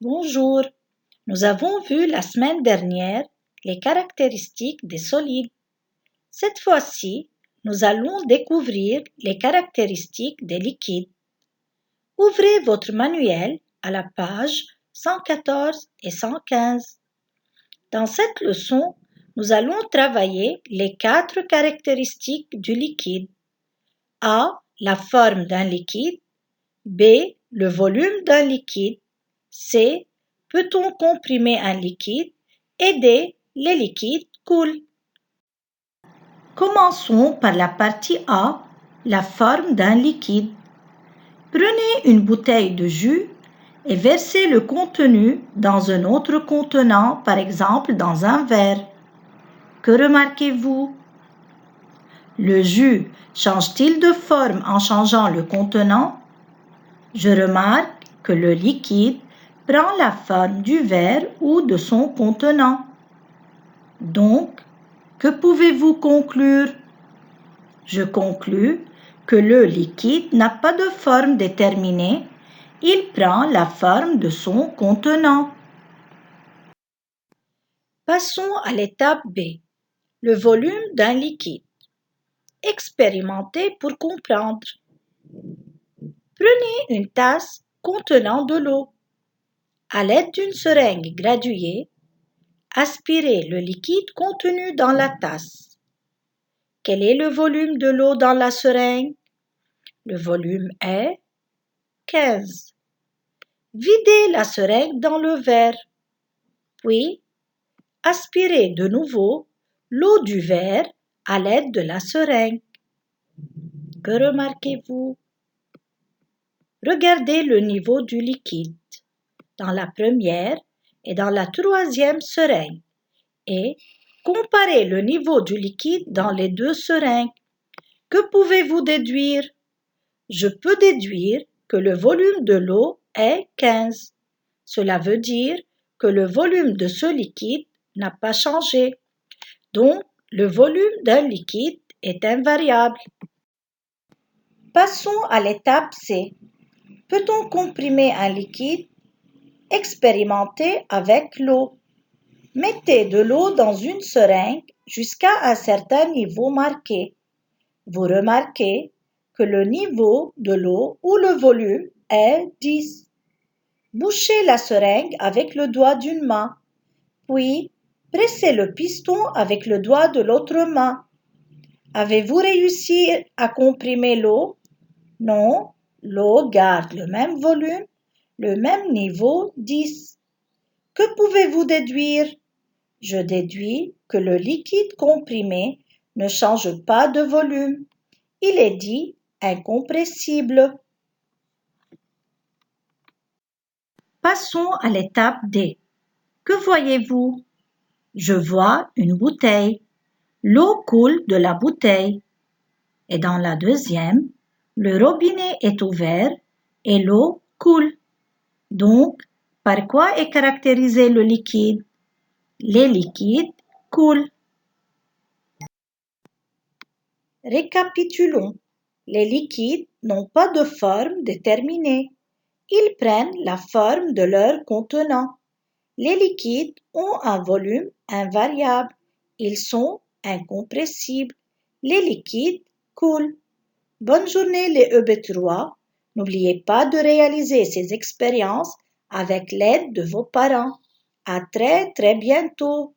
Bonjour, nous avons vu la semaine dernière les caractéristiques des solides. Cette fois-ci, nous allons découvrir les caractéristiques des liquides. Ouvrez votre manuel à la page 114 et 115. Dans cette leçon, nous allons travailler les 4 caractéristiques du liquide. A. La forme d'un liquide. B. Le volume d'un liquide. C. Peut-on comprimer un liquide? Et D. Les liquides coulent. Commençons par la partie A, la forme d'un liquide. Prenez une bouteille de jus et versez le contenu dans un autre contenant, par exemple dans un verre. Que remarquez-vous? Le jus change-t-il de forme en changeant le contenant? Je remarque que le liquide prend la forme du verre ou de son contenant. Donc, que pouvez-vous conclure? Je conclus que le liquide n'a pas de forme déterminée, il prend la forme de son contenant. Passons à l'étape B, le volume d'un liquide. Expérimentez pour comprendre. Prenez une tasse contenant de l'eau. À l'aide d'une seringue graduée, aspirez le liquide contenu dans la tasse. Quel est le volume de l'eau dans la seringue? Le volume est 15. Videz la seringue dans le verre, puis aspirez de nouveau l'eau du verre à l'aide de la seringue. Que remarquez-vous? Regardez le niveau du liquide dans la première et dans la troisième seringue et comparez le niveau du liquide dans les deux seringues. Que pouvez-vous déduire? Je peux déduire que le volume de l'eau est 15. Cela veut dire que le volume de ce liquide n'a pas changé. Donc, le volume d'un liquide est invariable. Passons à l'étape C. Peut-on comprimer un liquide? Expérimentez avec l'eau. Mettez de l'eau dans une seringue jusqu'à un certain niveau marqué. Vous remarquez que le niveau de l'eau ou le volume est 10. Bouchez la seringue avec le doigt d'une main, puis pressez le piston avec le doigt de l'autre main. Avez-vous réussi à comprimer l'eau? Non, l'eau garde le même volume, le même niveau 10. Que pouvez-vous déduire? Je déduis que le liquide comprimé ne change pas de volume. Il est dit incompressible. Passons à l'étape D. Que voyez-vous? Je vois une bouteille. L'eau coule de la bouteille. Et dans la deuxième, le robinet est ouvert et l'eau coule. Donc, par quoi est caractérisé le liquide? Les liquides coulent. Récapitulons. Les liquides n'ont pas de forme déterminée. Ils prennent la forme de leur contenant. Les liquides ont un volume invariable. Ils sont incompressibles. Les liquides coulent. Bonne journée les EB3. N'oubliez pas de réaliser ces expériences avec l'aide de vos parents. À très bientôt.